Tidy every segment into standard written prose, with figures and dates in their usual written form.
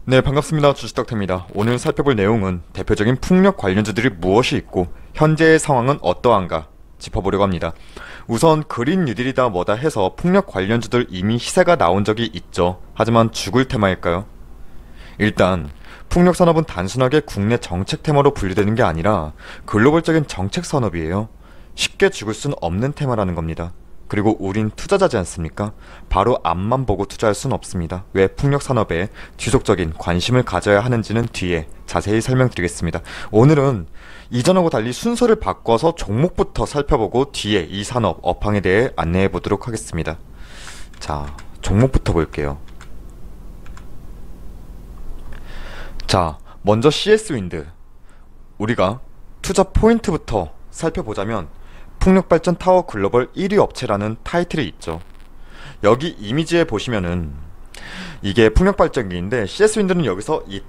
네, 반갑습니다. 주식닥터입니다. 오늘 살펴볼 내용은 대표적인 풍력 관련주들이 무엇이 있고 현재의 상황은 어떠한가 짚어보려고 합니다. 우선 그린 뉴딜이다 뭐다 해서 풍력 관련주들 이미 시세가 나온 적이 있죠. 하지만 죽을 테마일까요? 일단 풍력 산업은 단순하게 국내 정책 테마로 분류되는 게 아니라 글로벌적인 정책 산업이에요. 쉽게 죽을 순 없는 테마라는 겁니다. 그리고 우린 투자자지 않습니까? 바로 앞만 보고 투자할 순 없습니다. 왜 풍력 산업에 지속적인 관심을 가져야 하는지는 뒤에 자세히 설명드리겠습니다. 오늘은 이전하고 달리 순서를 바꿔서 종목부터 살펴보고 뒤에 이 산업 업황에 대해 안내해 보도록 하겠습니다. 자, 종목부터 볼게요. 자, 먼저 CS 윈드. 우리가 투자 포인트부터 살펴보자면 풍력발전 타워 글로벌 1위 업체라는 타이틀이 있죠. 여기 이미지에 보시면은 이게 풍력발전기인데 CS윈드는 여기서 이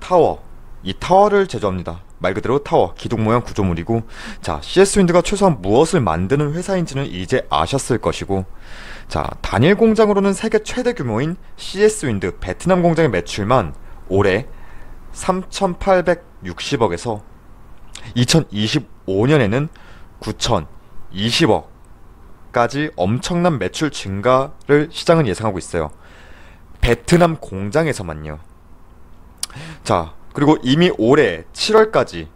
타워를 제조합니다. 말 그대로 타워, 기둥 모양 구조물이고, 자, CS윈드가 최소한 무엇을 만드는 회사인지는 이제 아셨을 것이고, 자, 단일 공장으로는 세계 최대 규모인 CS윈드 베트남 공장의 매출만 올해 3,860억에서 2025년에는 9,020억까지 엄청난 매출 증가를 시장은 예상하고 있어요. 베트남 공장에서만요. 자, 그리고 이미 올해 7월까지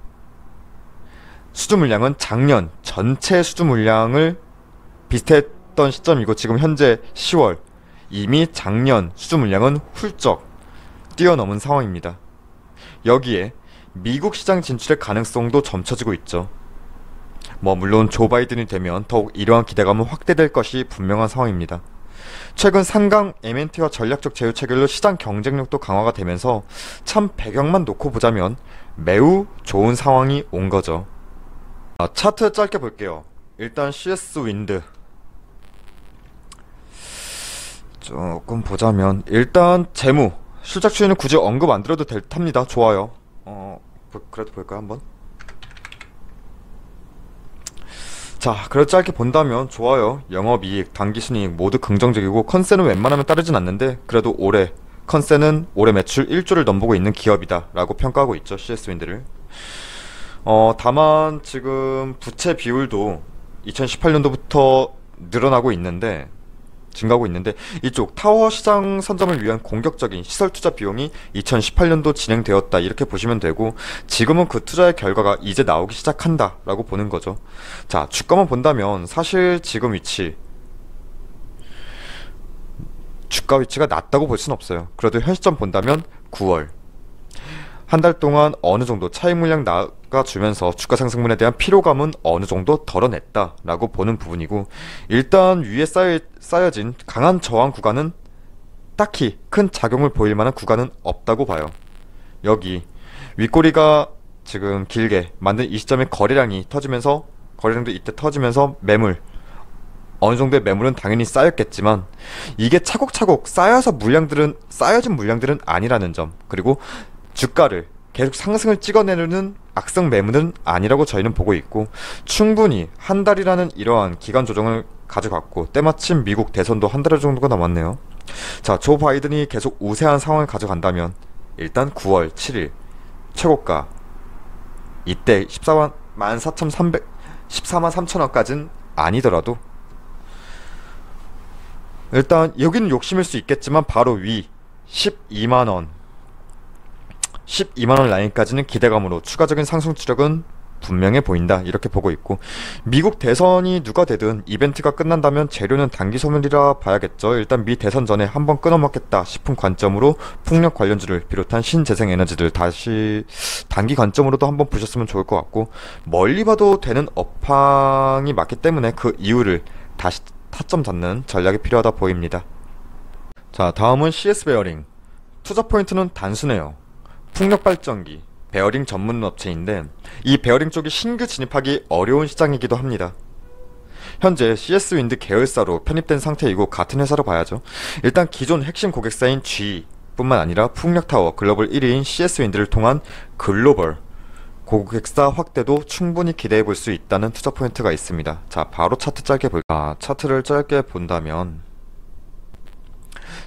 수주 물량은 작년 전체 수주 물량을 비슷했던 시점이고, 지금 현재 10월 이미 작년 수주 물량은 훌쩍 뛰어넘은 상황입니다. 여기에 미국 시장 진출의 가능성도 점쳐지고 있죠. 물론 조 바이든이 되면 더욱 이러한 기대감은 확대될 것이 분명한 상황입니다. 최근 상강 M&T와 전략적 제휴 체결로 시장 경쟁력도 강화가 되면서 참 배경만 놓고 보자면 매우 좋은 상황이 온 거죠. 차트 짧게 볼게요. 일단 CS윈드 조금 보자면, 일단 재무 실적 추이는 굳이 언급 안 드려도 될 탑니다. 좋아요. 그래도 볼까요 한번? 자, 그래도 짧게 본다면 좋아요. 영업이익, 당기순이익 모두 긍정적이고, 컨센은 웬만하면 따르진 않는데 그래도 컨센은 올해 매출 1조를 넘보고 있는 기업이다 라고 평가하고 있죠, CS윈드를. 다만 지금 부채 비율도 2018년도부터 증가하고 있는데 이쪽 타워 시장 선점을 위한 공격적인 시설 투자 비용이 2018년도 진행되었다 이렇게 보시면 되고, 지금은 그 투자의 결과가 이제 나오기 시작한다 라고 보는 거죠. 자, 주가만 본다면 사실 지금 주가 위치가 낮다고 볼 순 없어요. 그래도 현 시점 본다면 9월 한 달 동안 어느 정도 차익 물량 나가주면서 주가 상승분에 대한 피로감은 어느 정도 덜어냈다 라고 보는 부분이고, 일단 위에 쌓여진 강한 저항 구간은 딱히 큰 작용을 보일 만한 구간은 없다고 봐요. 여기 윗꼬리가 지금 길게 만든 이 시점에 거래량도 이때 터지면서 어느 정도의 매물은 당연히 쌓였겠지만, 이게 차곡차곡 쌓여진 물량들은 아니라는 점, 그리고 주가를 계속 상승을 찍어내려는 악성 매물은 아니라고 저희는 보고 있고, 충분히 한 달이라는 이러한 기간 조정을 가져갔고, 때마침 미국 대선도 한 달 정도가 남았네요. 자, 조 바이든이 계속 우세한 상황을 가져간다면 일단 9월 7일 최고가 이때 14만 3천원까지는 아니더라도, 일단 여기는 욕심일 수 있겠지만 바로 위 12만원 라인까지는 기대감으로 추가적인 상승 추력은 분명해 보인다 이렇게 보고 있고, 미국 대선이 누가 되든 이벤트가 끝난다면 재료는 단기 소멸이라 봐야겠죠. 일단 미 대선 전에 한번 끊어먹겠다 싶은 관점으로 풍력 관련주를 비롯한 신재생 에너지들 다시 단기 관점으로도 한번 보셨으면 좋을 것 같고, 멀리 봐도 되는 업황이 맞기 때문에 그 이유를 다시 타점 잡는 전략이 필요하다 보입니다. 자, 다음은 CS 베어링. 투자 포인트는 단순해요. 풍력발전기, 베어링 전문 업체인데 이 베어링 쪽이 신규 진입하기 어려운 시장이기도 합니다. 현재 CS윈드 계열사로 편입된 상태이고 같은 회사로 봐야죠. 일단 기존 핵심 고객사인 GE 뿐만 아니라 풍력타워 글로벌 1위인 CS윈드를 통한 글로벌 고객사 확대도 충분히 기대해볼 수 있다는 투자 포인트가 있습니다. 자, 바로 차트를 짧게 본다면,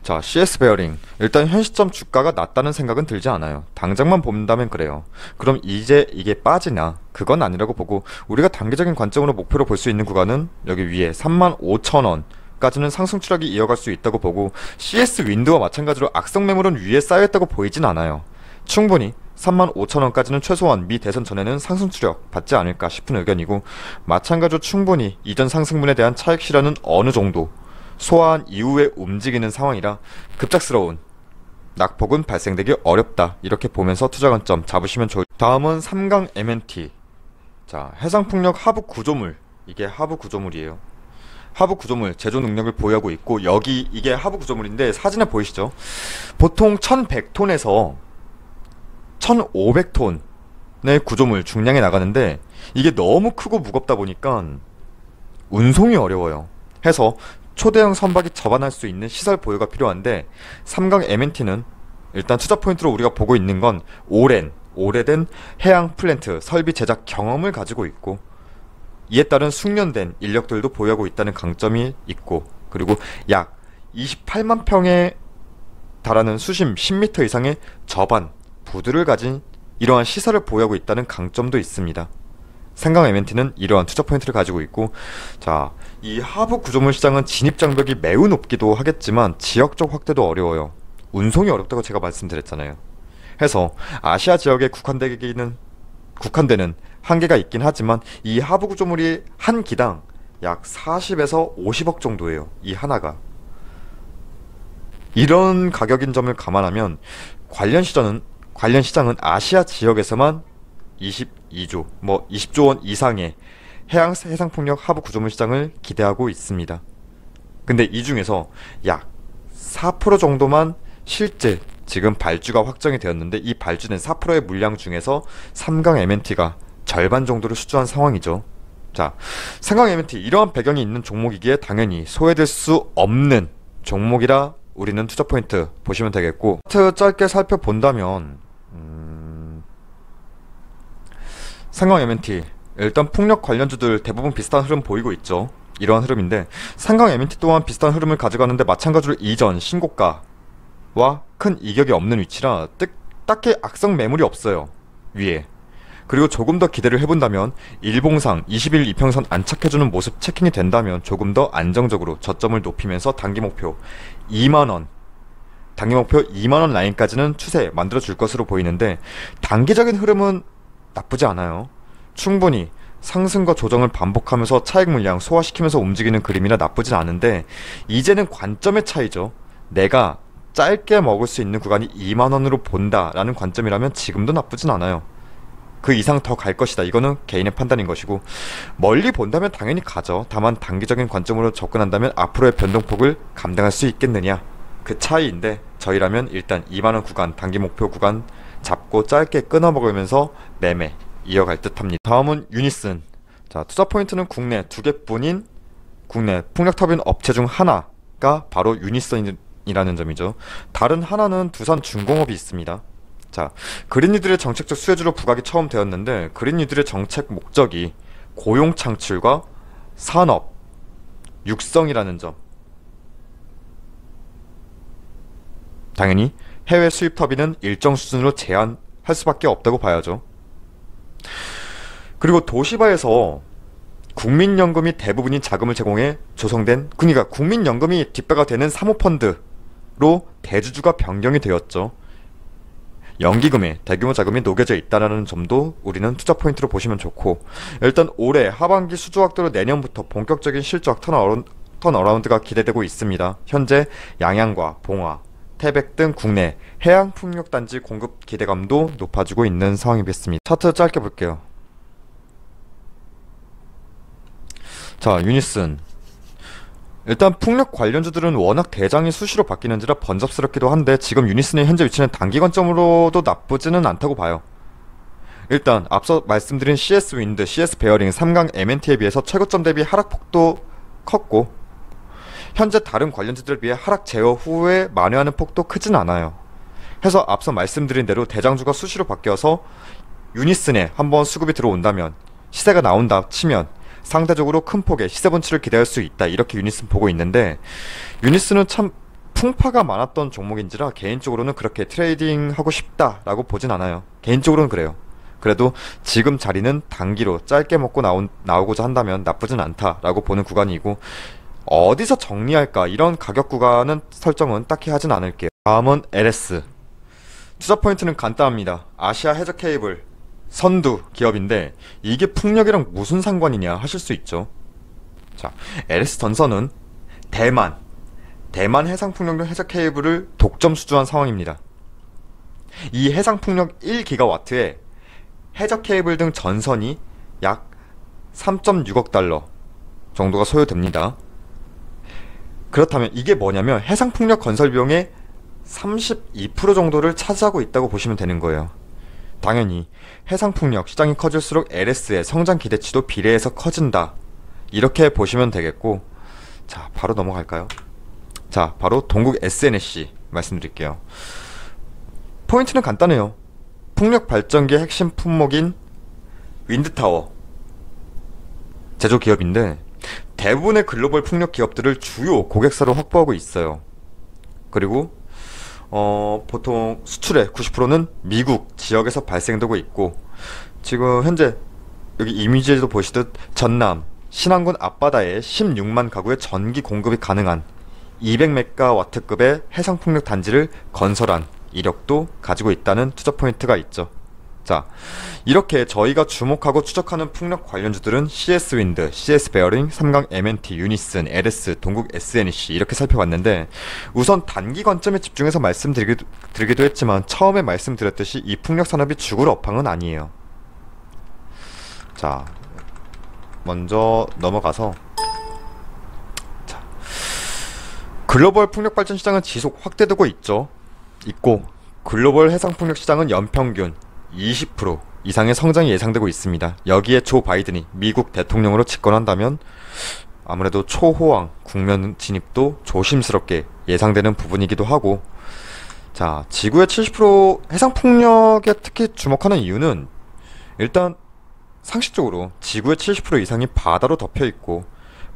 자, CS 베어링. 일단 현 시점 주가가 낮다는 생각은 들지 않아요. 당장만 본다면 그래요. 그럼 이제 이게 빠지나? 그건 아니라고 보고 우리가 단기적인 관점으로 목표로 볼 수 있는 구간은 여기 위에 35,000원 까지는 상승 추락이 이어갈 수 있다고 보고 CS 윈드와 마찬가지로 악성 매물은 위에 쌓여있다고 보이진 않아요. 충분히 35,000원까지는 최소한 미 대선 전에는 상승 추력 받지 않을까 싶은 의견이고, 마찬가지로 충분히 이전 상승분에 대한 차익 실현은 어느 정도 소화한 이후에 움직이는 상황이라 급작스러운 낙폭은 발생되기 어렵다, 이렇게 보면서 투자 관점 잡으시면 좋을. 다음은 삼강 MNT. 자, 해상풍력 하부 구조물. 이게 하부 구조물이에요. 하부 구조물 제조 능력을 보유하고 있고, 여기 이게 하부 구조물인데 사진에 보이시죠? 보통 1100톤에서 1500톤의 구조물 중량이 나가는데 이게 너무 크고 무겁다 보니까 운송이 어려워요. 해서 초대형 선박이 접안할 수 있는 시설 보유가 필요한데, 삼강 MNT는 일단 투자 포인트로 우리가 보고 있는 건 오래된 해양 플랜트 설비 제작 경험을 가지고 있고, 이에 따른 숙련된 인력들도 보유하고 있다는 강점이 있고, 그리고 약 28만 평에 달하는 수심 10m 이상의 저반 부두를 가진 이러한 시설을 보유하고 있다는 강점도 있습니다. 삼강 MNT는 이러한 투자 포인트를 가지고 있고, 자, 이 하부 구조물 시장은 진입 장벽이 매우 높기도 하겠지만 지역적 확대도 어려워요. 운송이 어렵다고 제가 말씀드렸잖아요. 해서 아시아 지역에 국한되는 한계가 있긴 하지만 이 하부 구조물이 한 기당 약 40에서 50억 정도예요. 이 하나가. 이런 가격인 점을 감안하면 관련 시장은 아시아 지역에서만 22조, 20조 원 이상의 해상풍력 하부 구조물 시장을 기대하고 있습니다. 근데 이 중에서 약 4% 정도만 실제 지금 발주가 확정이 되었는데, 이 발주된 4%의 물량 중에서 삼강 MNT가 절반 정도를 수주한 상황이죠. 자, 삼강 MNT 이러한 배경이 있는 종목이기에 당연히 소외될 수 없는 종목이라 우리는 투자 포인트 보시면 되겠고, 차트 짧게 살펴본다면 삼강 MNT 일단 풍력 관련주들 대부분 비슷한 흐름 보이고 있죠. 이러한 흐름인데 삼강 MNT 또한 비슷한 흐름을 가져가는데 마찬가지로 이전 신고가와 큰 이격이 없는 위치라 딱히 악성 매물이 없어요, 위에. 그리고 조금 더 기대를 해본다면 일봉상 20일 이평선 안착해주는 모습 체킹이 된다면 조금 더 안정적으로 저점을 높이면서 단기 목표 2만원 라인까지는 추세 만들어줄 것으로 보이는데, 단기적인 흐름은 나쁘지 않아요. 충분히 상승과 조정을 반복하면서 차익 물량 소화시키면서 움직이는 그림이라 나쁘진 않은데, 이제는 관점의 차이죠. 내가 짧게 먹을 수 있는 구간이 2만원으로 본다라는 관점이라면 지금도 나쁘진 않아요. 그 이상 더 갈 것이다, 이거는 개인의 판단인 것이고, 멀리 본다면 당연히 가죠. 다만 단기적인 관점으로 접근한다면 앞으로의 변동폭을 감당할 수 있겠느냐, 그 차이인데, 저희라면 일단 2만원 구간 단기 목표 구간 잡고 짧게 끊어 먹으면서 매매 이어갈 듯 합니다. 다음은 유니슨. 자, 투자 포인트는 국내 두 개뿐인 국내 풍력 터빈 업체 중 하나가 바로 유니선이라는 점이죠. 다른 하나는 두산중공업이 있습니다. 자, 그린이들의 정책적 수혜주로 부각이 처음 되었는데, 그린이들의 정책 목적이 고용 창출과 산업 육성이라는 점. 당연히 해외 수입 터빈은 일정 수준으로 제한할 수밖에 없다고 봐야죠. 그리고 도시바에서 국민연금이 대부분인 자금을 제공해 조성된, 그러니까 국민연금이 뒷배가 되는 사모펀드로 대주주가 변경이 되었죠. 연기금에 대규모 자금이 녹여져 있다는 점도 우리는 투자 포인트로 보시면 좋고, 일단 올해 하반기 수주 확대로 내년부터 본격적인 실적 턴어라운드가 기대되고 있습니다. 현재 양양과 봉화, 태백 등 국내 해양 풍력단지 공급 기대감도 높아지고 있는 상황이겠습니다. 차트 짧게 볼게요. 자, 유니슨. 일단 풍력 관련주들은 워낙 대장이 수시로 바뀌는지라 번잡스럽기도 한데, 지금 유니슨의 현재 위치는 단기 관점으로도 나쁘지는 않다고 봐요. 일단 앞서 말씀드린 CS 윈드, CS 베어링, 삼강 MNT에 비해서 최고점 대비 하락폭도 컸고, 현재 다른 관련주들에 비해 하락 제어 후에 만회하는 폭도 크진 않아요. 해서 앞서 말씀드린 대로 대장주가 수시로 바뀌어서 유니슨에 한번 수급이 들어온다면, 시세가 나온다 치면 상대적으로 큰 폭의 시세 분출을 기대할 수 있다, 이렇게 유니슨 보고 있는데, 유니슨은 참 풍파가 많았던 종목인지라 개인적으로는 그렇게 트레이딩하고 싶다라고 보진 않아요. 개인적으로는 그래요. 그래도 지금 자리는 단기로 짧게 먹고 나오고자 한다면 나쁘진 않다라고 보는 구간이고, 어디서 정리할까 이런 가격 구간은 설정은 딱히 하진 않을게요. 다음은 LS. 투자 포인트는 간단합니다. 아시아 해저 케이블 선두 기업인데 이게 풍력이랑 무슨 상관이냐 하실 수 있죠. 자, LS 전선은 대만 해상풍력용 해저 케이블을 독점 수주한 상황입니다. 이 해상풍력 1기가와트에 해저 케이블 등 전선이 약 3.6억 달러 정도가 소요됩니다. 그렇다면 이게 뭐냐면 해상풍력 건설 비용의 32% 정도를 차지하고 있다고 보시면 되는 거예요. 당연히 해상풍력 시장이 커질수록 LS의 성장 기대치도 비례해서 커진다, 이렇게 보시면 되겠고, 자, 바로 넘어갈까요? 자, 바로 동국 SNSC 말씀드릴게요. 포인트는 간단해요. 풍력 발전기의 핵심 품목인 윈드타워 제조 기업인데 대부분의 글로벌 풍력 기업들을 주요 고객사로 확보하고 있어요. 그리고 보통 수출의 90%는 미국 지역에서 발생되고 있고, 지금 현재 여기 이미지에도 보시듯 전남 신안군 앞바다에 16만 가구의 전기 공급이 가능한 200메가와트급의 해상풍력 단지를 건설한 이력도 가지고 있다는 투자 포인트가 있죠. 자, 이렇게 저희가 주목하고 추적하는 풍력 관련주들은 CS윈드, CS베어링, 삼강 M&T, 유니슨, LS, 동국 SNEC 이렇게 살펴봤는데, 우선 단기 관점에 집중해서 말씀드리기도 했지만 처음에 말씀드렸듯이 이 풍력 산업이 죽을 업황은 아니에요. 자, 먼저 넘어가서, 자, 글로벌 풍력 발전 시장은 지속 확대되고 있고, 글로벌 해상풍력 시장은 연평균 20% 이상의 성장이 예상되고 있습니다. 여기에 조 바이든이 미국 대통령으로 집권한다면 아무래도 초호황 국면 진입도 조심스럽게 예상되는 부분이기도 하고, 자, 지구의 70% 해상풍력에 특히 주목하는 이유는 일단 상식적으로 지구의 70% 이상이 바다로 덮여있고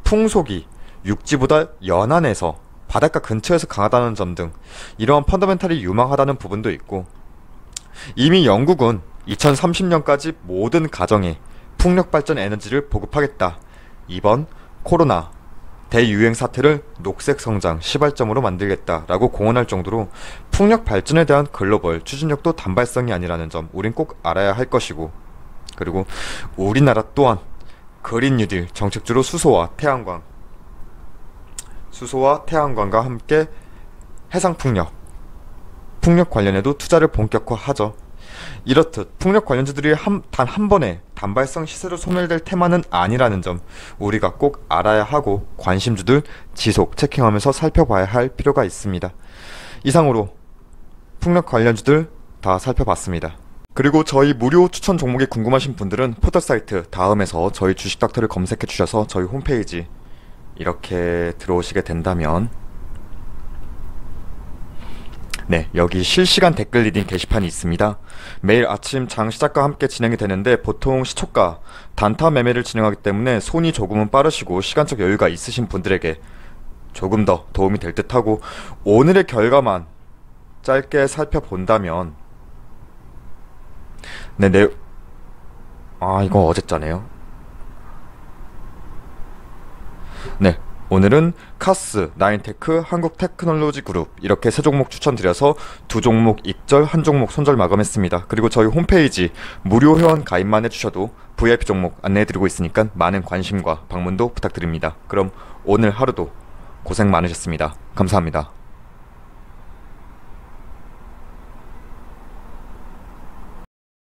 풍속이 육지보다 연안에서 바닷가 근처에서 강하다는 점 등 이러한 펀더멘탈이 유망하다는 부분도 있고, 이미 영국은 2030년까지 모든 가정에 풍력 발전 에너지를 보급하겠다, 이번 코로나 대유행 사태를 녹색 성장 시발점으로 만들겠다라고 공언할 정도로 풍력 발전에 대한 글로벌 추진력도 단발성이 아니라는 점 우린 꼭 알아야 할 것이고, 그리고 우리나라 또한 그린 뉴딜 정책주로 수소와 태양광과 함께 해상풍력 관련해도 투자를 본격화하죠. 이렇듯 풍력 관련주들이 단 한 번에 단발성 시세로 소멸될 테마는 아니라는 점 우리가 꼭 알아야 하고 관심주들 지속 체킹하면서 살펴봐야 할 필요가 있습니다. 이상으로 풍력 관련주들 다 살펴봤습니다. 그리고 저희 무료 추천 종목이 궁금하신 분들은 포털 사이트 다음에서 저희 주식닥터를 검색해 주셔서 저희 홈페이지 이렇게 들어오시게 된다면, 네, 여기 실시간 댓글 리딩 게시판이 있습니다. 매일 아침 장 시작과 함께 진행이 되는데 보통 시초가 단타 매매를 진행하기 때문에 손이 조금은 빠르시고 시간적 여유가 있으신 분들에게 조금 더 도움이 될 듯하고, 오늘의 결과만 짧게 살펴본다면, 네, 이거 어제 짜네요. 네, 오늘은 카스, 나인테크, 한국테크놀로지그룹 이렇게 세 종목 추천드려서 두 종목 익절, 한 종목 손절 마감했습니다. 그리고 저희 홈페이지 무료 회원 가입만 해주셔도 VIP 종목 안내해드리고 있으니까 많은 관심과 방문도 부탁드립니다. 그럼 오늘 하루도 고생 많으셨습니다. 감사합니다.